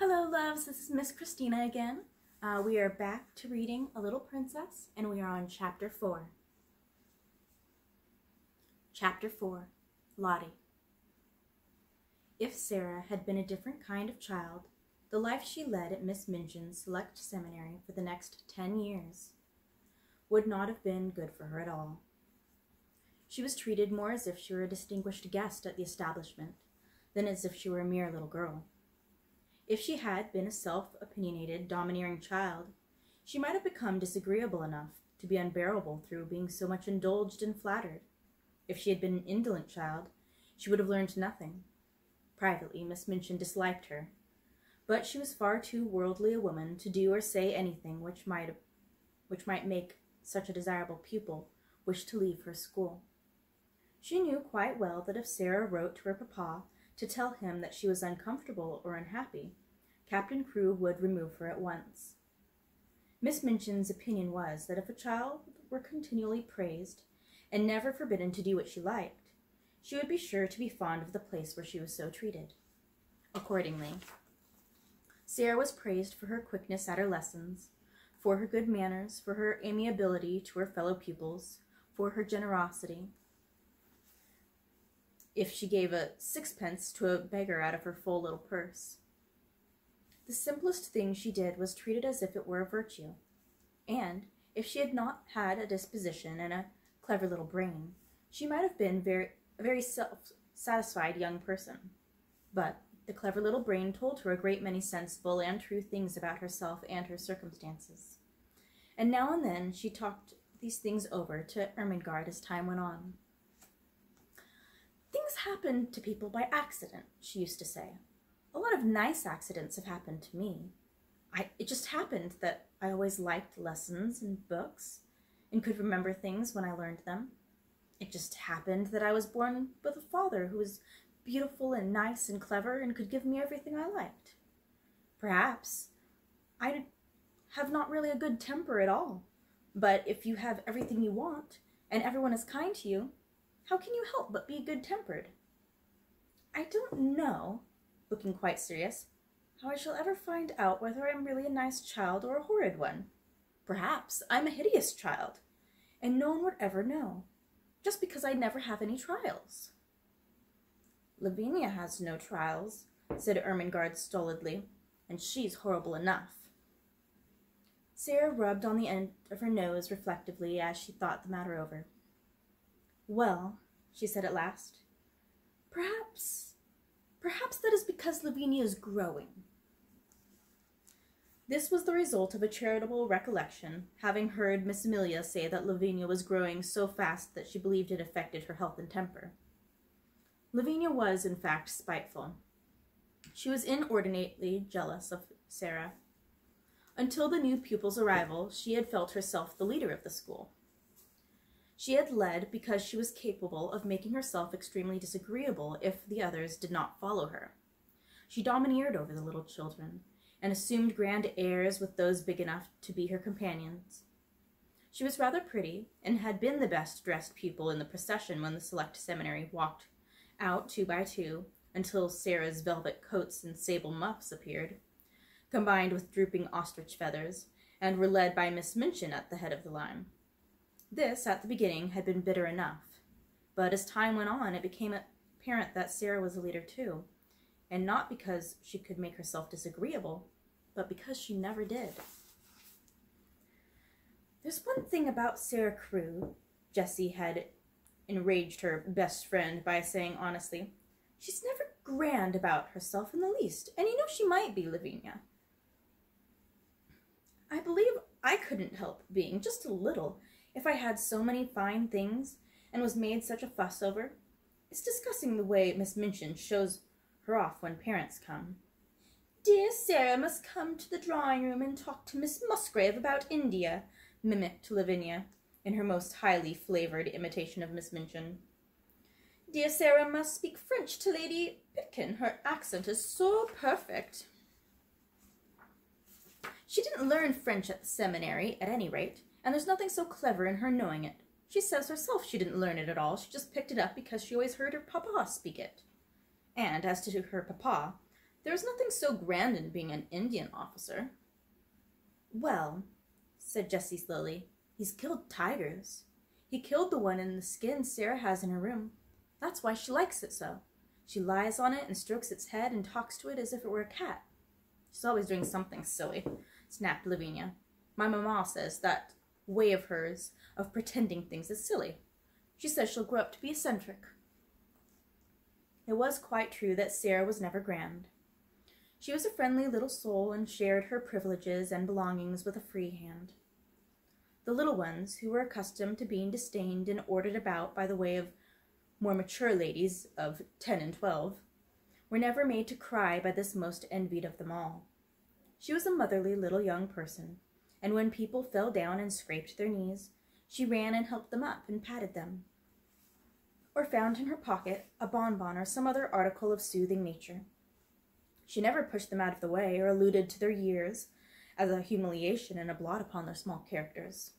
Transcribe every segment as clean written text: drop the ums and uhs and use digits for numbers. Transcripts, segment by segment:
Hello loves, this is Miss Kristena again. We are back to reading A Little Princess, and we are on Chapter 4. Chapter 4, Lottie. If Sarah had been a different kind of child, the life she led at Miss Minchin's Select Seminary for the next 10 years would not have been good for her at all. She was treated more as if she were a distinguished guest at the establishment than as if she were a mere little girl. If she had been a self-opinionated, domineering child, she might have become disagreeable enough to be unbearable through being so much indulged and flattered. If she had been an indolent child, she would have learned nothing. Privately, Miss Minchin disliked her, but she was far too worldly a woman to do or say anything which might make such a desirable pupil wish to leave her school. She knew quite well that if Sarah wrote to her papa to tell him that she was uncomfortable or unhappy, Captain Crewe would remove her at once. Miss Minchin's opinion was that if a child were continually praised and never forbidden to do what she liked, she would be sure to be fond of the place where she was so treated. Accordingly, Sarah was praised for her quickness at her lessons, for her good manners, for her amiability to her fellow pupils, for her generosity. If she gave a sixpence to a beggar out of her full little purse. The simplest thing she did was treated as if it were a virtue, and if she had not had a disposition and a clever little brain, she might have been a very self-satisfied young person. But the clever little brain told her a great many sensible and true things about herself and her circumstances, and now and then she talked these things over to Ermengarde as time went on. Things happen to people by accident, she used to say. A lot of nice accidents have happened to me. It just happened that I always liked lessons and books and could remember things when I learned them. It just happened that I was born with a father who was beautiful and nice and clever and could give me everything I liked. Perhaps I have not really a good temper at all, but if you have everything you want and everyone is kind to you, how can you help but be good-tempered? I don't know, looking quite serious, how I shall ever find out whether I am really a nice child or a horrid one. Perhaps I'm a hideous child, and no one would ever know, just because I never have any trials. Lavinia has no trials, said Ermengarde stolidly, and she's horrible enough. Sarah rubbed on the end of her nose reflectively as she thought the matter over. Well, she said at last, perhaps that is because Lavinia is growing. This was the result of a charitable recollection, having heard Miss Amelia say that Lavinia was growing so fast that she believed it affected her health and temper. Lavinia was, in fact, spiteful. She was inordinately jealous of Sarah. Until the new pupil's arrival, she had felt herself the leader of the school. She had led because she was capable of making herself extremely disagreeable if the others did not follow her. She domineered over the little children, and assumed grand airs with those big enough to be her companions. She was rather pretty, and had been the best-dressed pupil in the procession when the Select Seminary walked out 2 by 2, until Sarah's velvet coats and sable muffs appeared, combined with drooping ostrich feathers, and were led by Miss Minchin at the head of the line. This, at the beginning, had been bitter enough, but as time went on, it became apparent that Sarah was a leader too, and not because she could make herself disagreeable, but because she never did. There's one thing about Sarah Crewe, Jessie had enraged her best friend by saying honestly. She's never grand about herself in the least, and you know she might be, Lavinia. I believe I couldn't help being, just a little, if I had so many fine things and was made such a fuss over. It's disgusting the way Miss Minchin shows her off when parents come. Dear Sarah must come to the drawing-room and talk to Miss Musgrave about India, mimicked Lavinia, in her most highly flavoured imitation of Miss Minchin. Dear Sarah must speak French to Lady Pitkin. Her accent is so perfect. She didn't learn French at the seminary, at any rate, and there's nothing so clever in her knowing it. She says herself she didn't learn it at all. She just picked it up because she always heard her papa speak it. And as to her papa, There was nothing so grand in being an Indian officer. Well, said Jessie slowly, he's killed tigers. He killed the one in the skin Sarah has in her room. That's why she likes it so. She lies on it and strokes its head and talks to it as if it were a cat. She's always doing something silly, snapped Lavinia. My mamma says that way of hers of pretending things is silly. She says she'll grow up to be eccentric. It was quite true that Sarah was never grand. She was a friendly little soul and shared her privileges and belongings with a free hand. The little ones, who were accustomed to being disdained and ordered about by the way of more mature ladies of 10 and 12, were never made to cry by this most envied of them all. She was a motherly little young person, and when people fell down and scraped their knees, she ran and helped them up and patted them, or found in her pocket a bonbon or some other article of soothing nature. She never pushed them out of the way or alluded to their years as a humiliation and a blot upon their small characters.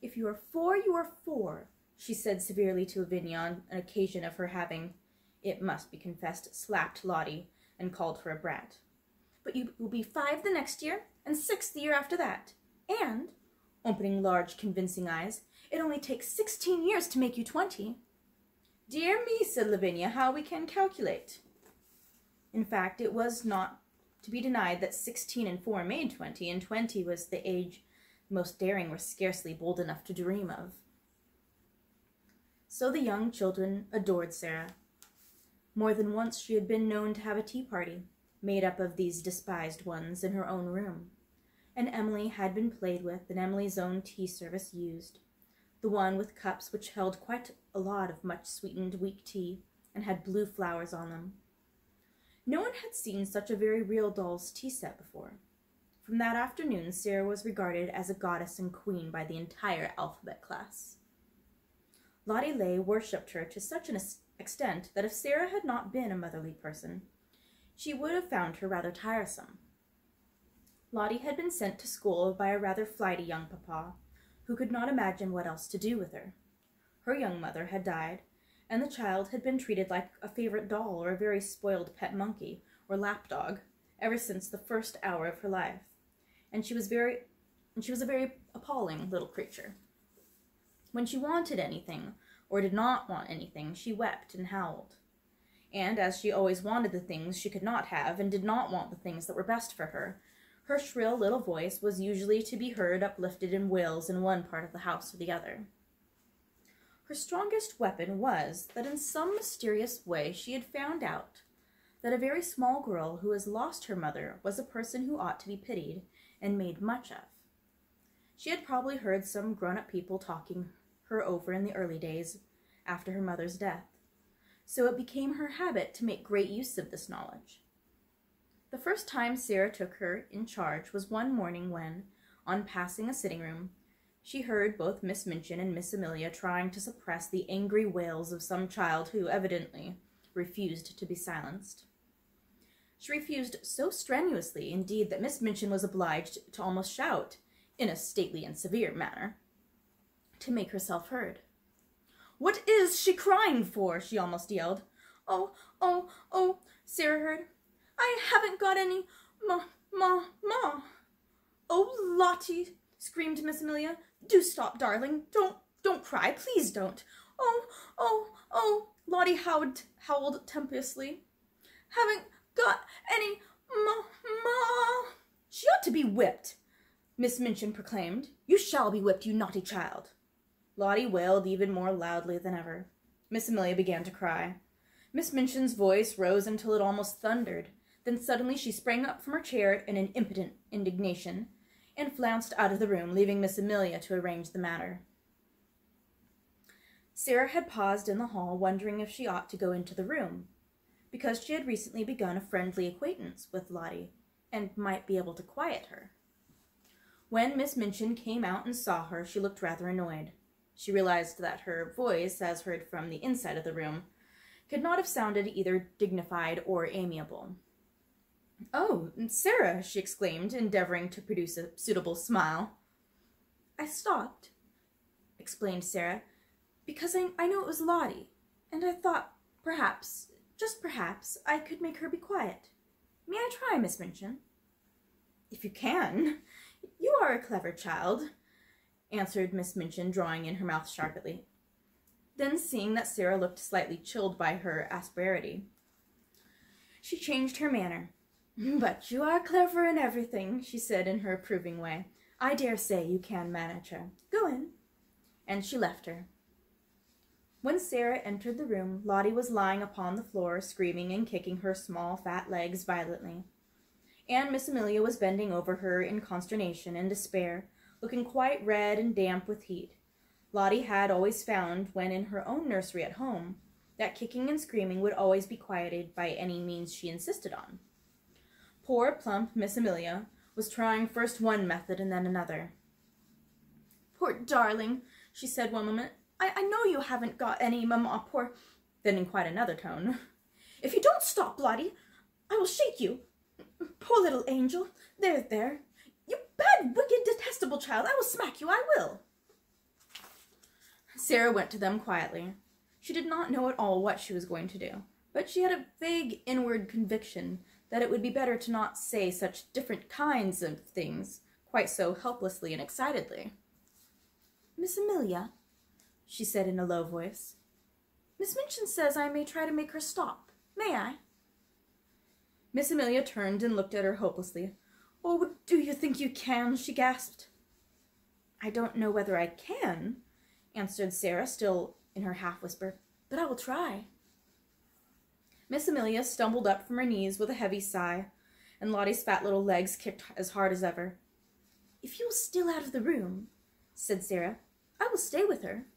"If you are 4, you are 4, she said severely to Lavinia on an occasion of her having, it must be confessed, slapped Lottie and called her a brat. "But you will be 5 the next year, and 6 the year after that. And," opening large, convincing eyes, "it only takes 16 years to make you 20. "Dear me," said Lavinia, "how we can calculate." In fact, it was not to be denied that 16 and 4 made 20, and 20 was the age most daring were scarcely bold enough to dream of. So the young children adored Sarah. More than once she had been known to have a tea party, made up of these despised ones, in her own room, and Emily had been played with and Emily's own tea service used, the one with cups which held quite a lot of much-sweetened weak tea and had blue flowers on them. No one had seen such a very real doll's tea set before. From that afternoon, Sarah was regarded as a goddess and queen by the entire alphabet class. Lottie Lay worshipped her to such an extent that if Sarah had not been a motherly person, she would have found her rather tiresome. Lottie had been sent to school by a rather flighty young papa, who could not imagine what else to do with her. Her young mother had died, and the child had been treated like a favorite doll or a very spoiled pet monkey or lapdog ever since the first hour of her life, and she was a very appalling little creature. When she wanted anything or did not want anything, she wept and howled. And as she always wanted the things she could not have and did not want the things that were best for her, her shrill little voice was usually to be heard uplifted in wails in one part of the house or the other. Her strongest weapon was that in some mysterious way she had found out that a very small girl who has lost her mother was a person who ought to be pitied and made much of. She had probably heard some grown-up people talking her over in the early days after her mother's death, so it became her habit to make great use of this knowledge. The first time Sarah took her in charge was one morning when, on passing a sitting room, she heard both Miss Minchin and Miss Amelia trying to suppress the angry wails of some child who evidently refused to be silenced. She refused so strenuously, indeed, that Miss Minchin was obliged to almost shout, in a stately and severe manner, to make herself heard. "What is she crying for?" she almost yelled. Oh, Sarah heard. "I haven't got any ma. "Oh, Lottie," screamed Miss Amelia, "do stop, darling. Don't cry. Please don't." Oh, Lottie howled tempestuously. "Haven't got any ma. "She ought to be whipped," Miss Minchin proclaimed. "You shall be whipped, you naughty child." Lottie wailed even more loudly than ever. Miss Amelia began to cry. Miss Minchin's voice rose until it almost thundered. Then suddenly she sprang up from her chair in an impotent indignation and flounced out of the room, leaving Miss Amelia to arrange the matter. Sarah had paused in the hall, wondering if she ought to go into the room, because she had recently begun a friendly acquaintance with Lottie, and might be able to quiet her. When Miss Minchin came out and saw her, she looked rather annoyed. She realized that her voice, as heard from the inside of the room, could not have sounded either dignified or amiable. "Oh, Sarah," she exclaimed, endeavoring to produce a suitable smile. "I stopped," explained Sarah, "because I knew it was Lottie, and I thought perhaps, just perhaps, I could make her be quiet." May I try, Miss Minchin?" "If you can. You are a clever child," answered Miss Minchin, drawing in her mouth sharply. Then, seeing that Sarah looked slightly chilled by her asperity, she changed her manner. "But you are clever in everything," she said in her approving way. "I dare say you can manage her. Go in." And she left her. When Sarah entered the room, Lottie was lying upon the floor, screaming and kicking her small, fat legs violently. And Miss Amelia was bending over her in consternation and despair, looking quite red and damp with heat. Lottie had always found, when in her own nursery at home, that kicking and screaming would always be quieted by any means she insisted on. Poor, plump Miss Amelia was trying first one method and then another. "Poor darling," she said one moment. I know you haven't got any, Mamma, poor—" Then in quite another tone, "If you don't stop, Lottie, I will shake you. Poor little angel. There, there. You bad, wicked, detestable child. I will smack you, I will." Sarah went to them quietly. She did not know at all what she was going to do, but she had a vague inward conviction that it would be better to not say such different kinds of things quite so helplessly and excitedly. "Miss Amelia," she said in a low voice, "Miss Minchin says I may try to make her stop. May I?" Miss Amelia turned and looked at her hopelessly. "Oh, do you think you can?" she gasped. "I don't know whether I can," answered Sarah, still in her half-whisper, "but I will try." Miss Amelia stumbled up from her knees with a heavy sigh, and Lottie's fat little legs kicked as hard as ever. "If you will steal out of the room," said Sarah, "I will stay with her."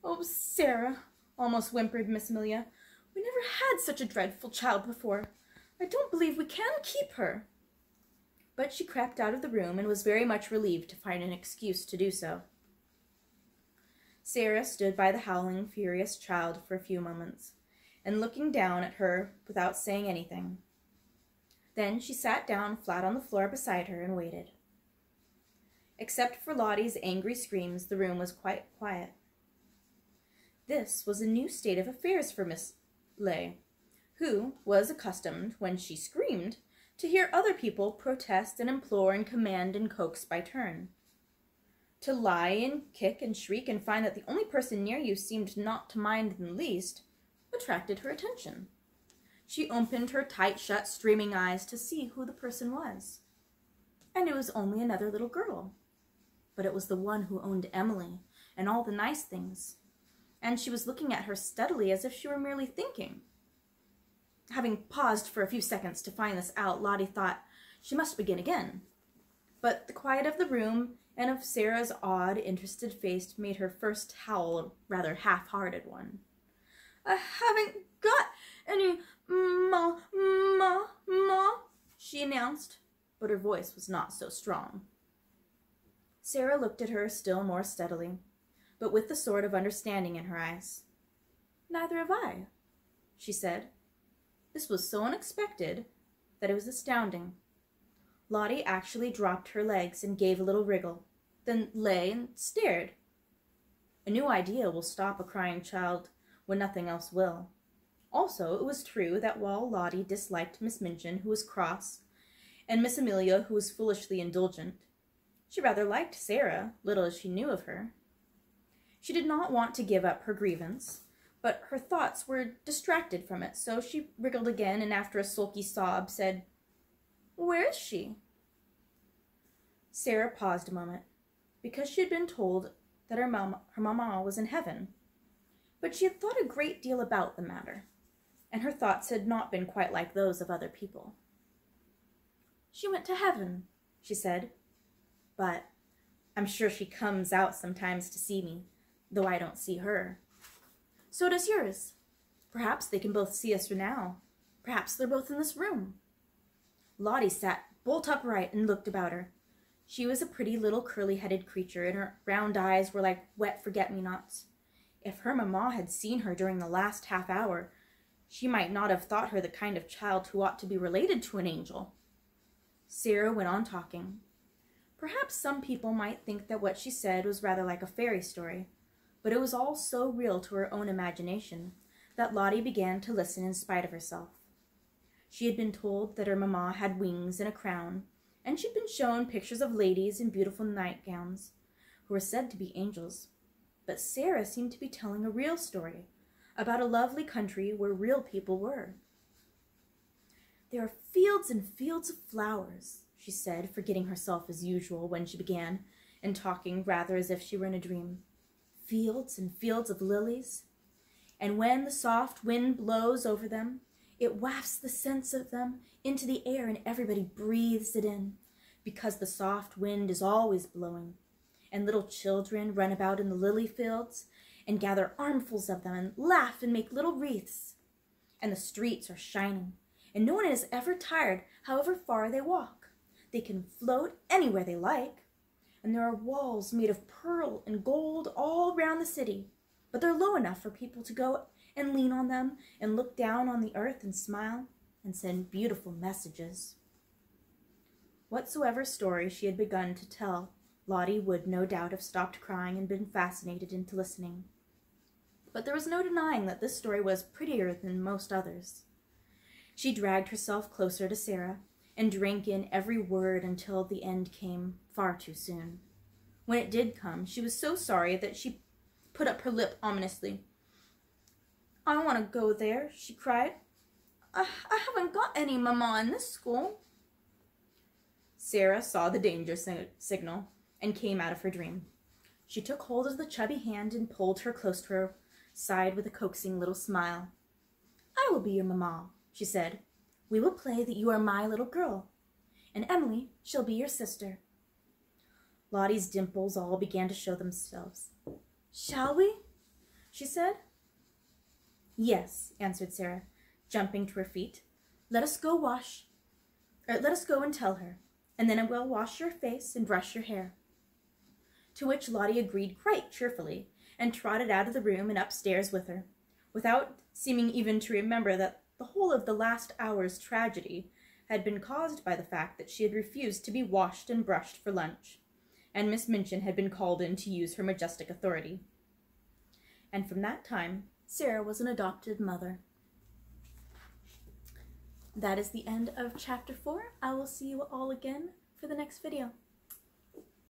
"Oh, Sarah," almost whimpered Miss Amelia, "we never had such a dreadful child before. I don't believe we can keep her." But she crept out of the room and was very much relieved to find an excuse to do so. Sarah stood by the howling, furious child for a few moments, and looking down at her without saying anything. Then she sat down flat on the floor beside her and waited. Except for Lottie's angry screams, the room was quite quiet. This was a new state of affairs for Miss Ley, who was accustomed, when she screamed, to hear other people protest and implore and command and coax by turn. To lie and kick and shriek and find that the only person near you seemed not to mind in the least attracted her attention. She opened her tight-shut, streaming eyes to see who the person was. And it was only another little girl. But it was the one who owned Emily and all the nice things, and she was looking at her steadily as if she were merely thinking. Having paused for a few seconds to find this out, Lottie thought she must begin again. But the quiet of the room and of Sarah's odd, interested face made her first howl a rather half-hearted one. "I haven't got any ma, she announced, but her voice was not so strong. Sarah looked at her still more steadily, but with the sort of understanding in her eyes. "Neither have I," she said. This was so unexpected that it was astounding. Lottie actually dropped her legs and gave a little wriggle, then lay and stared. A new idea will stop a crying child when nothing else will. Also, it was true that while Lottie disliked Miss Minchin, who was cross, and Miss Amelia, who was foolishly indulgent, she rather liked Sarah, little as she knew of her. She did not want to give up her grievance, but her thoughts were distracted from it, so she wriggled again and after a sulky sob said, "Where is she?" Sarah paused a moment, because she had been told that her mamma was in heaven, but she had thought a great deal about the matter, and her thoughts had not been quite like those of other people. "She went to heaven," she said, "but I'm sure she comes out sometimes to see me, though I don't see her. So does yours. Perhaps they can both see us now. Perhaps they're both in this room." Lottie sat bolt upright and looked about her. She was a pretty little curly-headed creature, and her round eyes were like wet forget-me-nots. If her mamma had seen her during the last half hour, she might not have thought her the kind of child who ought to be related to an angel. Sarah went on talking. Perhaps some people might think that what she said was rather like a fairy story, but it was all so real to her own imagination that Lottie began to listen in spite of herself. She had been told that her mamma had wings and a crown, and she'd been shown pictures of ladies in beautiful nightgowns who were said to be angels. But Sarah seemed to be telling a real story about a lovely country where real people were. "There are fields and fields of flowers," she said, forgetting herself as usual when she began, and talking rather as if she were in a dream. "Fields and fields of lilies. And when the soft wind blows over them, it wafts the scents of them into the air, and everybody breathes it in, because the soft wind is always blowing. And little children run about in the lily fields and gather armfuls of them and laugh and make little wreaths. And the streets are shining, and no one is ever tired however far they walk. They can float anywhere they like. And there are walls made of pearl and gold all round the city, but they're low enough for people to go and lean on them and look down on the earth and smile and send beautiful messages." Whatsoever story she had begun to tell, Lottie would no doubt have stopped crying and been fascinated into listening. But there was no denying that this story was prettier than most others. She dragged herself closer to Sarah and drank in every word until the end came far too soon. When it did come, she was so sorry that she put up her lip ominously. "I want to go there," she cried. I haven't got any mamma in this school." Sarah saw the danger signal and came out of her dream. She took hold of the chubby hand and pulled her close to her side with a coaxing little smile. "I will be your mamma," she said. "We will play that you are my little girl, and Emily shall be your sister." Lottie's dimples all began to show themselves. "Shall we?" she said. "Yes," answered Sarah, jumping to her feet. Let us go and tell her, and then I will wash your face and brush your hair." To which Lottie agreed quite cheerfully, and trotted out of the room and upstairs with her, without seeming even to remember that the whole of the last hour's tragedy had been caused by the fact that she had refused to be washed and brushed for lunch, and Miss Minchin had been called in to use her majestic authority. And from that time, Sarah was an adopted mother. That is the end of chapter 4. I will see you all again for the next video.